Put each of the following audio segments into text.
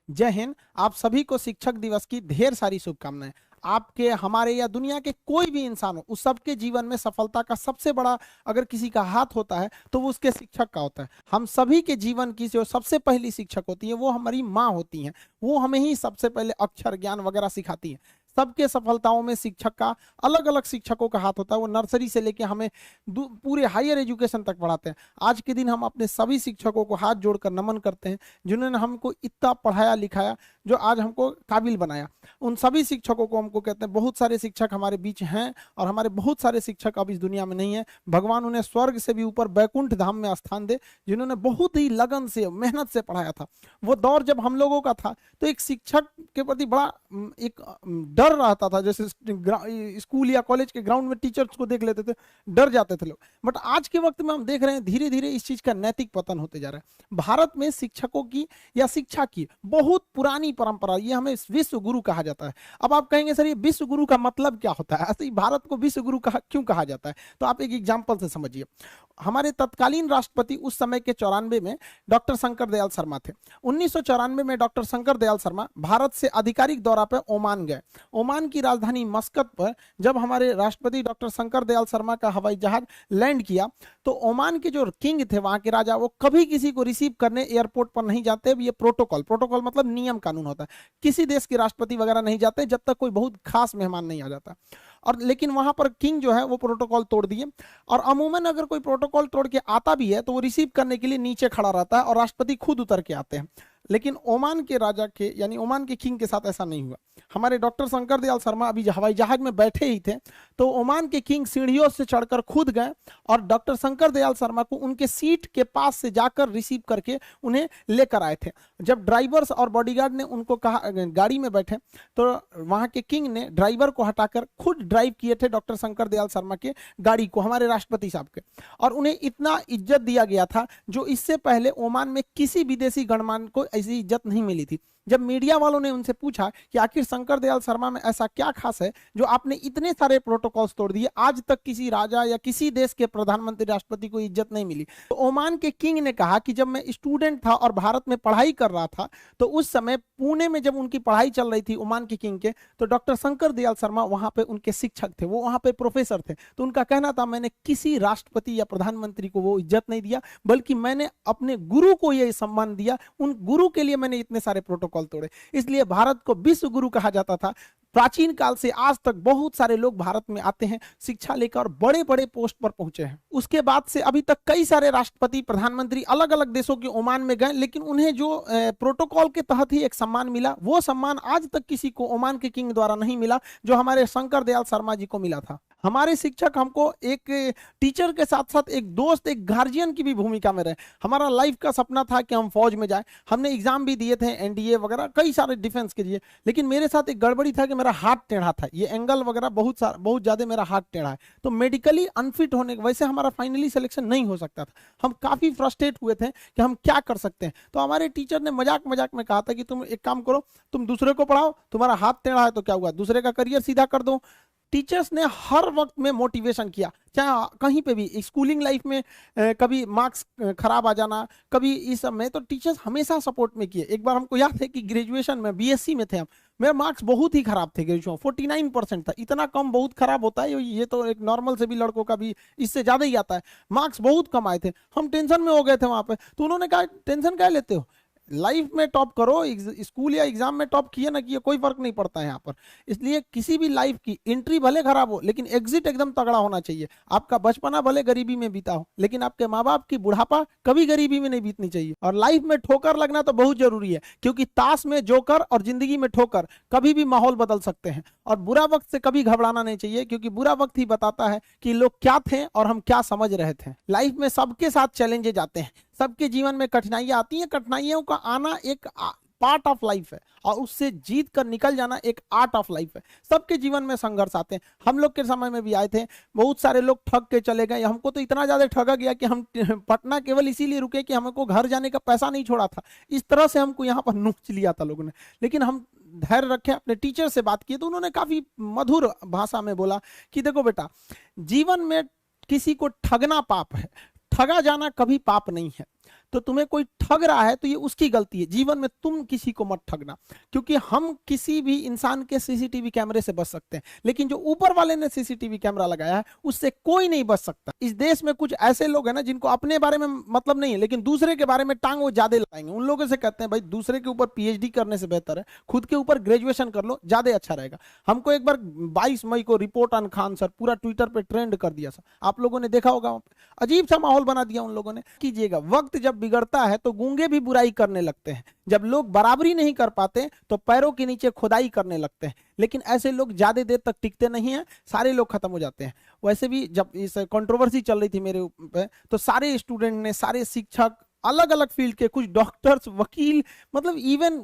जय हिंद। आप सभी को शिक्षक दिवस की ढेर सारी शुभकामनाएं। आपके, हमारे या दुनिया के कोई भी इंसान हो, उस सबके जीवन में सफलता का सबसे बड़ा अगर किसी का हाथ होता है तो वो उसके शिक्षक का होता है। हम सभी के जीवन की जो सबसे पहली शिक्षक होती है वो हमारी माँ होती हैं। वो हमें ही सबसे पहले अक्षर ज्ञान वगैरह सिखाती है। सबके सफलताओं में शिक्षक का, अलग अलग शिक्षकों का हाथ होता है। वो नर्सरी से लेके हमें पूरे हायर एजुकेशन तक पढ़ाते हैं। आज के दिन हम अपने सभी शिक्षकों को हाथ जोड़कर नमन करते हैं, जिन्होंने हमको इतना पढ़ाया लिखाया, जो आज हमको काबिल बनाया। उन सभी शिक्षकों को हमको कहते हैं। बहुत सारे शिक्षक हमारे बीच हैं और हमारे बहुत सारे शिक्षक अब इस दुनिया में नहीं है। भगवान उन्हें स्वर्ग से भी ऊपर बैकुंठ धाम में स्थान दे, जिन्होंने बहुत ही लगन से, मेहनत से पढ़ाया था। वो दौर जब हम लोगों का था तो एक शिक्षक के प्रति बड़ा एक डर रहता था। जैसे स्कूल या कॉलेज के ग्राउंड में टीचर्स को देख लेते थे, डर जाते थे लोग। बट आज के वक्त में हम देख रहे हैं धीरे धीरे इस चीज का नैतिक पतन होते जा रहा है। भारत में शिक्षकों की या शिक्षा की बहुत पुरानी परंपरा, ये हमें विश्व गुरु कहा जाता है। अब आप कहेंगे सर ये विश्व गुरु का मतलब क्या होता है, ऐसे ही भारत को विश्व गुरु क्यों कहा जाता है? तो आप एक एग्जाम्पल से समझिए। हमारे तत्कालीन राष्ट्रपति उस समय के 94 में डॉक्टर शंकर दयाल शर्मा थे। 1994 में डॉक्टर शंकर दयाल शर्मा भारत से आधिकारिक दौरा पर ओमान गए। ओमान की राजधानी मस्कत पर जब हमारे राष्ट्रपति डॉक्टर शंकर दयाल शर्मा का हवाई जहाज लैंड किया तो ओमान के जो किंग थे, वहां के राजा, वो कभी किसी को रिसीव करने एयरपोर्ट पर नहीं जाते। ये प्रोटोकॉल मतलब नियम कानून होता है। किसी देश के राष्ट्रपति वगैरह नहीं जाते जब तक कोई बहुत खास मेहमान नहीं आ जाता। और लेकिन वहां पर किंग जो है वो प्रोटोकॉल तोड़ दिए। और अमूमन अगर कोई प्रोटोकॉल तोड़ के आता भी है तो वो रिसीव करने के लिए नीचे खड़ा रहता है और राष्ट्रपति खुद उतर के आते हैं। लेकिन ओमान के राजा के, यानी ओमान के किंग के साथ ऐसा नहीं हुआ। हमारे डॉक्टर शंकर दयाल शर्मा अभी हवाई जहाज में बैठे ही थे तो ओमान के किंग सीढ़ियों से चढ़कर खुद गए और डॉक्टर शंकर दयाल शर्मा को उनके सीट के पास से जाकर रिसीव करके उन्हें लेकर आए थे। जब ड्राइवर्स और बॉडीगार्ड ने उनको कहा गाड़ी में बैठे, तो वहां के किंग ने ड्राइवर को हटाकर खुद ड्राइव किए थे डॉक्टर शंकर दयाल शर्मा के गाड़ी को, हमारे राष्ट्रपति साहब के। और उन्हें इतना इज्जत दिया गया था जो इससे पहले ओमान में किसी विदेशी गणमान्य को ऐसी इज्जत नहीं मिली थी। जब मीडिया वालों ने उनसे पूछा कि आखिर शंकर दयाल शर्मा में ऐसा क्या खास है जो आपने इतने सारे प्रोटोकॉल्स तोड़ दिए, आज तक किसी राजा या किसी देश के प्रधानमंत्री राष्ट्रपति को इज्जत नहीं मिली, तो ओमान के किंग ने कहा कि जब मैं स्टूडेंट था और भारत में पढ़ाई कर रहा था तो उस समय पुणे में जब उनकी पढ़ाई चल रही थी ओमान के किंग के, तो डॉक्टर शंकर दयाल शर्मा वहां पे उनके शिक्षक थे, वो वहां पे प्रोफेसर थे। तो उनका कहना था मैंने किसी राष्ट्रपति या प्रधानमंत्री को वो इज्जत नहीं दिया, बल्कि मैंने अपने गुरु को यह सम्मान दिया, उन गुरु के लिए मैंने इतने सारे प्रोटोकॉल तोड़े। इसलिए भारत को विश्व गुरु कहा जाता था। प्राचीन काल से आज तक बहुत सारे लोग भारत में आते हैं, शिक्षा लेकर और बड़े बड़े पोस्ट पर पहुंचे हैं। उसके बाद से अभी तक कई सारे राष्ट्रपति, प्रधानमंत्री अलग अलग देशों के ओमान में गए, लेकिन उन्हें जो प्रोटोकॉल के तहत ही एक सम्मान मिला, वो सम्मान आज तक किसी को ओमान के किंग द्वारा नहीं मिला जो हमारे शंकर दयाल शर्मा जी को मिला था। हमारे शिक्षक हमको एक टीचर के साथ साथ एक दोस्त, एक गार्जियन की भी भूमिका में रहे। हमारा लाइफ का सपना था कि हम फौज में जाएं। हमने एग्जाम भी दिए थे, एनडीए वगैरह कई सारे डिफेंस के दिए, लेकिन मेरे साथ एक गड़बड़ी था कि मेरा हाथ टेढ़ा था, ये एंगल वगैरह बहुत ज्यादा मेरा हाथ टेढ़ा है, तो मेडिकली अनफिट होने की वजह से हमारा फाइनली सिलेक्शन नहीं हो सकता था। हम काफी फ्रस्ट्रेट हुए थे कि हम क्या कर सकते हैं। तो हमारे टीचर ने मजाक मजाक में कहा था कि तुम एक काम करो, तुम दूसरे को पढ़ाओ, तुम्हारा हाथ टेढ़ा है तो क्या हुआ, दूसरे का करियर सीधा कर दो। टीचर्स ने हर वक्त में मोटिवेशन किया, चाहे कहीं पे भी, स्कूलिंग लाइफ में कभी मार्क्स खराब आ जाना, कभी इस सब में, तो टीचर्स हमेशा सपोर्ट में किए। एक बार हमको याद है कि ग्रेजुएशन में बीएससी में थे हम, मेरे मार्क्स बहुत ही खराब थे, ग्रेजुएशन 49% था। इतना कम बहुत खराब होता है, ये तो एक नॉर्मल से भी लड़कों का भी इससे ज्यादा ही आता है। मार्क्स बहुत कम आए थे, हम टेंशन में हो गए थे वहां पे। तो उन्होंने कहा टेंशन क्या लेते हो, लाइफ में टॉप करो, स्कूल या एग्जाम में टॉप किए ना किए कोई फर्क नहीं पड़ता है यहाँ पर। इसलिए किसी भी लाइफ की एंट्री भले खराब हो लेकिन एग्जिट एकदम तगड़ा होना चाहिए। आपका बचपना भले गरीबी में बीता हो लेकिन आपके माँ बाप की बुढ़ापा कभी गरीबी में नहीं बीतनी चाहिए। और लाइफ में ठोकर लगना तो बहुत जरूरी है, क्योंकि ताश में जोकर और जिंदगी में ठोकर कभी भी माहौल बदल सकते हैं। और बुरा वक्त से कभी घबराना नहीं चाहिए, क्योंकि बुरा वक्त ही बताता है कि लोग क्या थे और हम क्या समझ रहे थे। लाइफ में सबके साथ चैलेंजेस आते हैं, सबके जीवन में कठिनाइयां आती हैं। कठिनाइयों का आना एक पार्ट ऑफ लाइफ है और उससे जीत कर निकल जाना एक आर्ट ऑफ लाइफ है। सबके जीवन में संघर्ष आते हैं, हम लोग के समय में भी आए थे। बहुत सारे लोग ठग के चले गए, हमको तो इतना ज्यादा ठगा गया कि हम पटना केवल इसीलिए रुके कि हमको घर जाने का पैसा नहीं छोड़ा था। इस तरह से हमको यहाँ पर नोच लिया था लोगों ने, लेकिन हम धैर्य रखे, अपने टीचर से बात की तो उन्होंने काफी मधुर भाषा में बोला कि देखो बेटा, जीवन में किसी को ठगना पाप है, ठगा जाना कभी पाप नहीं है। तो तुम्हें कोई ठग रहा है तो ये उसकी गलती है, जीवन में तुम किसी को मत ठगना। क्योंकि हम किसी भी इंसान के सीसीटीवी कैमरे से बच सकते हैं, लेकिन जो ऊपर वाले ने सीसीटीवी कैमरा लगाया है उससे कोई नहीं बच सकता। इस देश में कुछ ऐसे लोग हैं ना जिनको अपने बारे में मतलब नहीं है, लेकिन दूसरे के बारे में टांग वो ज्यादा लगाएंगे। उन लोगों से कहते हैं भाई दूसरे के ऊपर पीएचडी करने से बेहतर है खुद के ऊपर ग्रेजुएशन कर लो, ज्यादा अच्छा रहेगा। हमको एक बार 22 मई को रिपोर्ट ऑन खान सर पूरा ट्विटर पे ट्रेंड कर दिया, सर आप लोगों ने देखा होगा, अजीब सा माहौल बना दिया उन लोगों ने। कीजिएगा, वक्त जब बिगड़ता है तो गूंगे भी बुराई करने लगते हैं, जब लोग बराबरी नहीं कर पाते तो पैरों के नीचे खुदाई करने लगते हैं, लेकिन ऐसे लोग ज्यादा देर तक टिकते नहीं हैं, सारे लोग खत्म हो जाते हैं। वैसे भी जब इस कंट्रोवर्सी चल रही थी मेरे पे, तो सारे स्टूडेंट ने, सारे शिक्षक, अलग अलग फील्ड के, कुछ डॉक्टर्स, वकील, मतलब इवन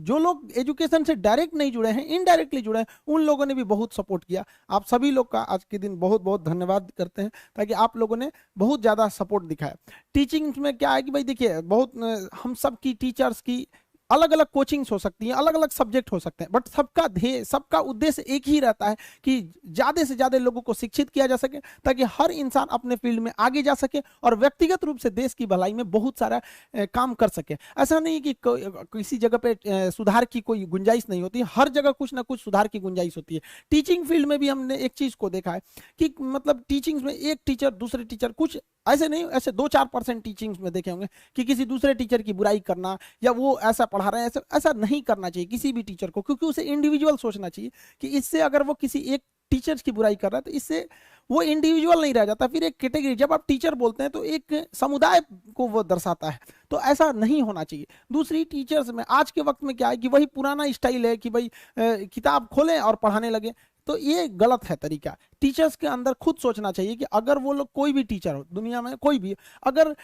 जो लोग एजुकेशन से डायरेक्ट नहीं जुड़े हैं, इनडायरेक्टली जुड़े हैं, उन लोगों ने भी बहुत सपोर्ट किया। आप सभी लोग का आज के दिन बहुत बहुत धन्यवाद करते हैं, ताकि आप लोगों ने बहुत ज्यादा सपोर्ट दिखाया। टीचिंग में क्या है कि भाई देखिए, बहुत हम सब की टीचर्स की अलग अलग कोचिंग्स हो सकती हैं, अलग अलग सब्जेक्ट हो सकते हैं, बट सबका ध्येय, सबका उद्देश्य एक ही रहता है कि ज्यादा से ज्यादा लोगों को शिक्षित किया जा सके, ताकि हर इंसान अपने फील्ड में आगे जा सके और व्यक्तिगत रूप से देश की भलाई में बहुत सारा काम कर सके। ऐसा नहीं कि किसी जगह पे सुधार की कोई गुंजाइश नहीं होती, हर जगह कुछ ना कुछ सुधार की गुंजाइश होती है। टीचिंग फील्ड में भी हमने एक चीज को देखा है कि मतलब टीचिंग में एक टीचर दूसरे टीचर, कुछ ऐसे नहीं, ऐसे 2-4% टीचिंग्स में देखे होंगे कि किसी दूसरे टीचर की बुराई करना, या वो ऐसा पढ़ा रहे हैं, ऐसा नहीं करना चाहिए किसी भी टीचर को, क्योंकि उसे इंडिविजुअल सोचना चाहिए कि इससे अगर वो किसी एक टीचर्स की बुराई कर रहा है तो इससे वो इंडिविजुअल नहीं रह जाता, फिर एक कैटेगरी। जब आप टीचर बोलते हैं तो एक समुदाय को वो दर्शाता है, तो ऐसा नहीं होना चाहिए। दूसरी, टीचर्स में आज के वक्त में क्या है कि वही पुराना स्टाइल है कि भाई किताब खोलें और पढ़ाने लगे, तो ये गलत है तरीका। टीचर्स के अंदर खुद सोचना चाहिए कि अगर वो लोग, कोई भी टीचर हो दुनिया में, कोई भी, अगर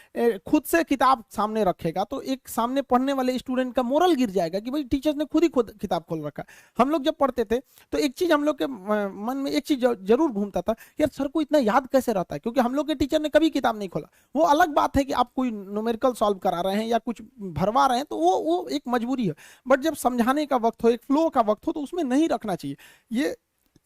खुद से किताब सामने रखेगा तो एक सामने पढ़ने वाले स्टूडेंट का मोरल गिर जाएगा कि भाई टीचर्स ने खुद ही खुद किताब खोल रखा। हम लोग जब पढ़ते थे तो एक चीज हम लोग के मन में एक चीज जरूर घूमता था, यार सर को इतना याद कैसे रहता है, क्योंकि हम लोग के टीचर ने कभी किताब नहीं खोला। वो अलग बात है कि आप कोई न्यूमेरिकल सॉल्व करा रहे हैं या कुछ भरवा रहे हैं तो वो एक मजबूरी है, बट जब समझाने का वक्त हो, एक फ्लो का वक्त हो, तो उसमें नहीं रखना चाहिए। ये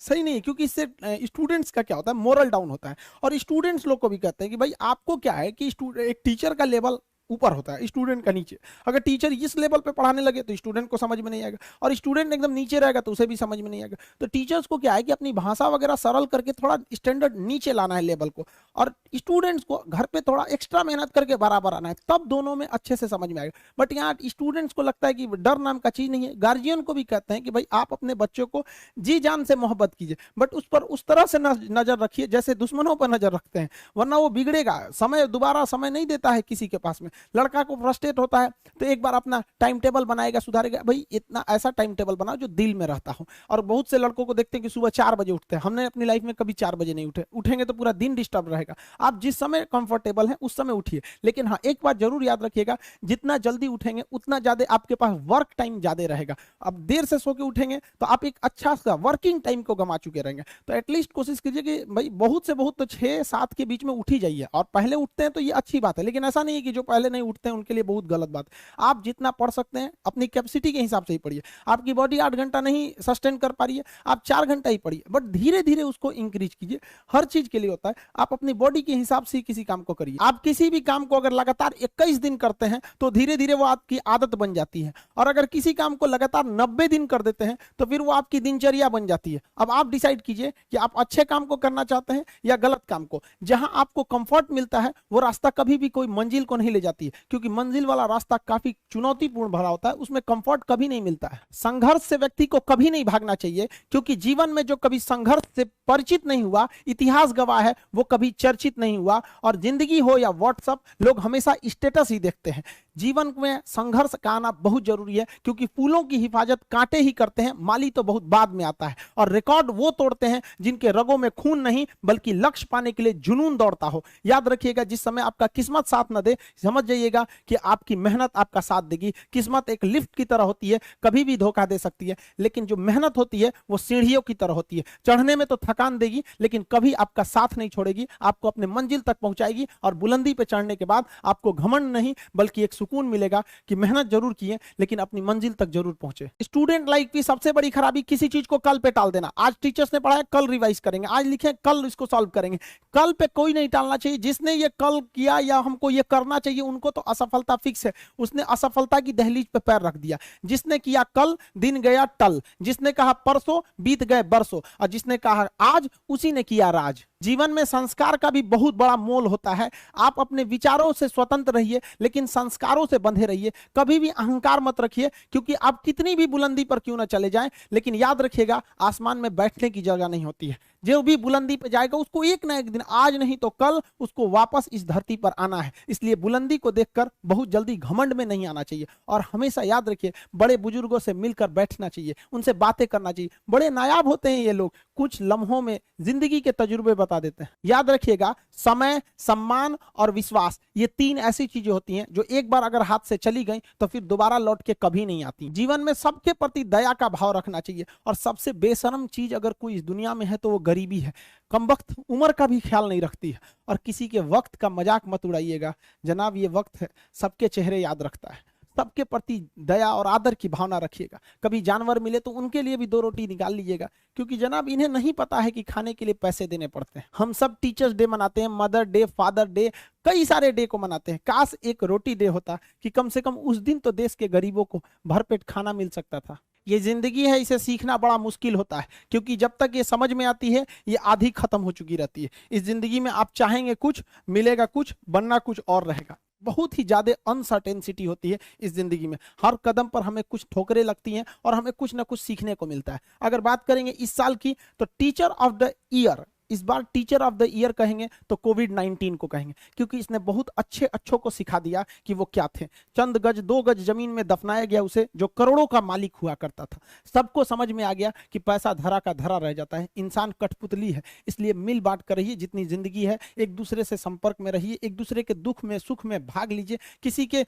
सही नहीं है, क्योंकि इससे स्टूडेंट्स का क्या होता है, मोरल डाउन होता है। और स्टूडेंट्स लोग को भी कहते हैं कि भाई आपको क्या है कि एक टीचर का लेवल ऊपर होता है, स्टूडेंट का नीचे। अगर टीचर इस लेवल पे पढ़ाने लगे तो स्टूडेंट को समझ में नहीं आएगा, और स्टूडेंट एकदम नीचे रहेगा तो उसे भी समझ में नहीं आएगा। तो टीचर्स को क्या है कि अपनी भाषा वगैरह सरल करके थोड़ा स्टैंडर्ड नीचे लाना है लेवल को, और स्टूडेंट्स को घर पे थोड़ा एक्स्ट्रा मेहनत करके बराबर आना है, तब दोनों में अच्छे से समझ में आएगा। बट यहाँ स्टूडेंट्स को लगता है कि डर नाम का चीज नहीं है। गार्जियन को भी कहते हैं कि भाई आप अपने बच्चों को जी जान से मोहब्बत कीजिए, बट उस पर उस तरह से नजर रखिए जैसे दुश्मनों पर नजर रखते हैं, वरना वो बिगड़ेगा। समय, दोबारा समय नहीं देता है किसी के पास में। लड़का को फ्रस्ट्रेट होता है तो एक बार अपना टाइम टेबल बनाएगा, सुधारेगा, भाई इतना ऐसा टाइम टेबल बनाओ जो दिल में रहता हो। और बहुत से लड़कों को देखते हैं कि सुबह 4 बजे उठते हैं, हमने अपनी लाइफ में कभी 4 बजे नहीं उठेंगे तो पूरा दिन डिस्टर्ब रहेगा। आप जिस समय कंफर्टेबल है उस समय उठिए, लेकिन हाँ एक बात जरूर याद रखिएगा, जितना जल्दी उठेंगे उतना ज्यादा आपके पास वर्क टाइम ज्यादा रहेगा। अब देर से सो के उठेंगे तो आप एक अच्छा सा वर्किंग टाइम को गंवा चुके रहेंगे। तो एटलीस्ट कोशिश कीजिए कि भाई बहुत से बहुत तो 6-7 के बीच में उठ ही जाइए, और पहले उठते हैं तो ये अच्छी बात है, लेकिन ऐसा नहीं है कि जो पहले नहीं उठते हैं उनके लिए बहुत गलत बात। आप जितना पढ़ सकते हैं अपनी कैपेसिटी के हिसाब से ही पढ़िए। आपकी बॉडी 8 घंटा नहीं सस्टेन कर पा रही है, आप 4 घंटा ही पढ़िए, बट धीरे धीरे उसको इंक्रीज कीजिए। हर चीज के लिए होता है, आप अपनी बॉडी के हिसाब से किसी काम को करिए। आप किसी भी काम को अगर लगातार 21 दिन करते हैं तो धीरे धीरे वो आपकी आदत बन जाती है, और अगर किसी काम को लगातार 90 दिन कर देते हैं तो फिर वो आपकी दिनचर्या बन जाती है। अब आप डिसाइड कीजिए कि आप अच्छे काम को करना चाहते हैं या गलत काम को। जहां आपको कंफर्ट मिलता है वो रास्ता कभी भी कोई मंजिल को नहीं ले जाती है, क्योंकि मंजिल वाला रास्ता काफी चुनौतीपूर्ण भरा होता है, उसमें कंफर्ट कभी नहीं मिलता है। संघर्ष से व्यक्ति को कभी नहीं भागना चाहिए, क्योंकि जीवन में जो कभी संघर्ष से परिचित नहीं हुआ, इतिहास गवाह है, वो कभी चर्चित नहीं हुआ। और जिंदगी हो या व्हाट्सएप, लोग हमेशा स्टेटस ही देखते हैं। जीवन में संघर्ष का आना बहुत जरूरी है, क्योंकि फूलों की हिफाजत कांटे ही करते हैं, माली तो बहुत बाद में आता है। और रिकॉर्ड वो तोड़ते हैं जिनके रगों में खून नहीं बल्कि लक्ष्य पाने के लिए जुनून दौड़ता हो। याद रखिएगा, जिस समय आपका किस्मत साथ न दे, समझ जाइएगा कि आपकी मेहनत आपका साथ देगी। किस्मत एक लिफ्ट की तरह होती है, कभी भी धोखा दे सकती है, लेकिन जो मेहनत होती है वो सीढ़ियों की तरह होती है। चढ़ने में तो थकान देगी, लेकिन कभी आपका साथ नहीं छोड़ेगी, आपको अपने मंजिल तक पहुंचाएगी। और बुलंदी पे चढ़ने के बाद आपको घमंड नहीं बल्कि एक सुकून मिलेगा कि मेहनत जरूर किए लेकिन अपनी मंजिल तक जरूर पहुंचे। स्टूडेंट लाइफ की सबसे बड़ी खराबी किसी चीज को कल पे टाल देना। आज टीचर्स ने पढ़ाया, कल रिवाइज करेंगे, आज लिखे, कल इसको सॉल्व करेंगे। कल पे कोई नहीं टालना चाहिए। जिसने ये कल किया या हमको ये करना चाहिए उनको तो असफलता फिक्स है, उसने असफलता की दहलीज पे पैर रख दिया। जिसने किया कल, दिन गया टल, जिसने कहा परसों, बीत गए बरसों, और जिसने कहा आज, उसी ने किया राज। जीवन में संस्कार का भी बहुत बड़ा मोल होता है। आप अपने विचारों से स्वतंत्र रहिए, लेकिन संस्कारों से बंधे रहिए। कभी भी अहंकार मत रखिए, क्योंकि आप कितनी भी बुलंदी पर क्यों ना चले जाएं, लेकिन याद रखिएगा आसमान में बैठने की जगह नहीं होती है। जो भी बुलंदी पे जाएगा उसको एक ना एक दिन, आज नहीं तो कल, उसको वापस इस धरती पर आना है। इसलिए बुलंदी को देखकर बहुत जल्दी घमंड में नहीं आना चाहिए, और हमेशा याद रखिए बड़े बुजुर्गों से मिलकर बैठना चाहिए, उनसे बातें करना चाहिए। बड़े नायाब होते हैं ये लोग, कुछ लम्हों में जिंदगी के तजुर्बे बता देते हैं। याद रखिएगा समय, सम्मान और विश्वास, ये तीन ऐसी चीजें होती हैं जो एक बार अगर हाथ से चली गई तो फिर दोबारा लौट के कभी नहीं आती। जीवन में सबके प्रति दया का भाव रखना चाहिए, और सबसे बेशर्म चीज अगर कोई इस दुनिया में है तो वो गरीबी है। कमबख्त उम्र का भी ख्याल नहीं रखती है, और किसी के वक्त का मजाक मत उड़ाइएगा जनाब, ये वक्त है सबके चेहरे याद रखता है। सबके प्रति दया और आदर की भावना रखिएगा। कभी जानवर मिले तो उनके लिए भी 2 रोटी निकाल लीजिएगा, क्योंकि जनाब इन्हें नहीं पता है कि खाने के लिए पैसे देने पड़ते हैं। हम सब टीचर्स डे मनाते हैं, मदर डे, फादर डे, कई सारे डे को मनाते हैं। काश एक रोटी डे होता कि कम से कम उस दिन तो देश के गरीबों को भरपेट खाना मिल सकता था। ये जिंदगी है, इसे सीखना बड़ा मुश्किल होता है, क्योंकि जब तक ये समझ में आती है ये आधी खत्म हो चुकी रहती है। इस जिंदगी में आप चाहेंगे कुछ, मिलेगा कुछ, बनना कुछ और रहेगा। बहुत ही ज्यादा अनसर्टेनिटी होती है इस जिंदगी में। हर कदम पर हमें कुछ ठोकरें लगती हैं और हमें कुछ ना कुछ सीखने को मिलता है। अगर बात करेंगे इस साल की, तो टीचर ऑफ द ईयर, इस बार टीचर ऑफ द ईयर कहेंगे तो कोविड-19 को कहेंगे, क्योंकि इसने बहुत अच्छों को सिखा दिया कि वो क्या थे। चंद गज 2 गज जमीन में दफनाया गया उसे, जो करोड़ों का मालिक हुआ करता था। सबको समझ में आ गया कि पैसा धरा का धरा रह जाता है, इंसान कठपुतली है। इसलिए मिल बांट कर रहिए, जितनी जिंदगी है एक दूसरे से संपर्क में रहिए, एक दूसरे के दुख में सुख में भाग लीजिए। किसी के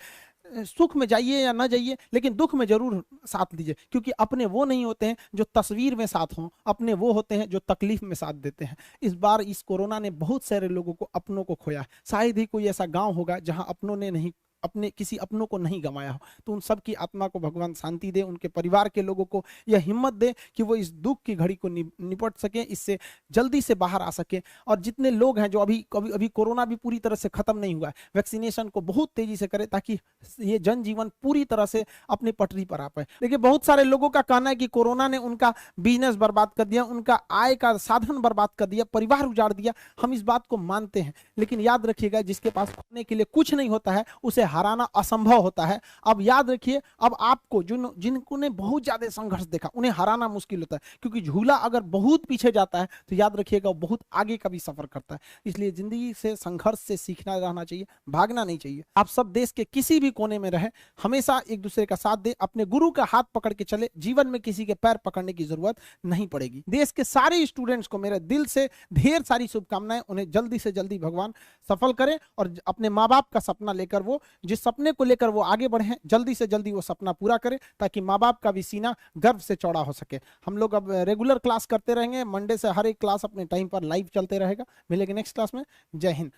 सुख में जाइए या ना जाइए, लेकिन दुख में जरूर साथ दीजिए, क्योंकि अपने वो नहीं होते हैं जो तस्वीर में साथ हों, अपने वो होते हैं जो तकलीफ में साथ देते हैं। इस बार इस कोरोना ने बहुत सारे लोगों को, अपनों को खोया। शायद ही कोई ऐसा गांव होगा जहां अपनों ने नहीं, अपने किसी अपनों को नहीं गंवाया हो। तो उन सब की आत्मा को भगवान शांति दे, उनके परिवार के लोगों को यह हिम्मत दे कि वो इस दुख की घड़ी को निपट सके, इससे जल्दी से बाहर आ सके। और जितने लोग हैं जो अभी कोरोना भी पूरी तरह से खत्म नहीं हुआ है, वैक्सीनेशन को बहुत तेजी से करें, ताकि ये जनजीवन पूरी तरह से अपनी पटरी पर आ पाए। देखिए बहुत सारे लोगों का कहना है कि कोरोना ने उनका बिजनेस बर्बाद कर दिया, उनका आय का साधन बर्बाद कर दिया, परिवार उजाड़ दिया। हम इस बात को मानते हैं, लेकिन याद रखिएगा जिसके पास खोने के लिए कुछ नहीं होता है उसे हराना असंभव होता है। अब याद रखिए, अब आपको जिनको ने बहुत ज्यादा संघर्ष देखा उन्हें हराना मुश्किल होता है, क्योंकि झूला अगर बहुत पीछे जाता है तो याद रखिएगा वो बहुत आगे का भी सफर करता है। इसलिए जिंदगी से संघर्ष से सीखना रहना चाहिए, भागना नहीं चाहिए। आप सब देश के किसी भी कोने में रहे, हमेशा एक दूसरे का साथ दे, अपने गुरु का हाथ पकड़ के चले। जीवन में किसी के पैर पकड़ने की जरूरत नहीं पड़ेगी। देश के सारे स्टूडेंट्स को मेरे दिल से ढेर सारी शुभकामनाएं। उन्हें जल्दी से जल्दी भगवान सफल करें, और अपने माँ बाप का सपना लेकर, वो जिस सपने को लेकर वो आगे बढ़े, जल्दी से जल्दी वो सपना पूरा करें, ताकि माँ बाप का भी सीना गर्व से चौड़ा हो सके। हम लोग अब रेगुलर क्लास करते रहेंगे, मंडे से हर एक क्लास अपने टाइम पर लाइव चलते रहेगा। मिलेंगे नेक्स्ट क्लास में। जय हिंद।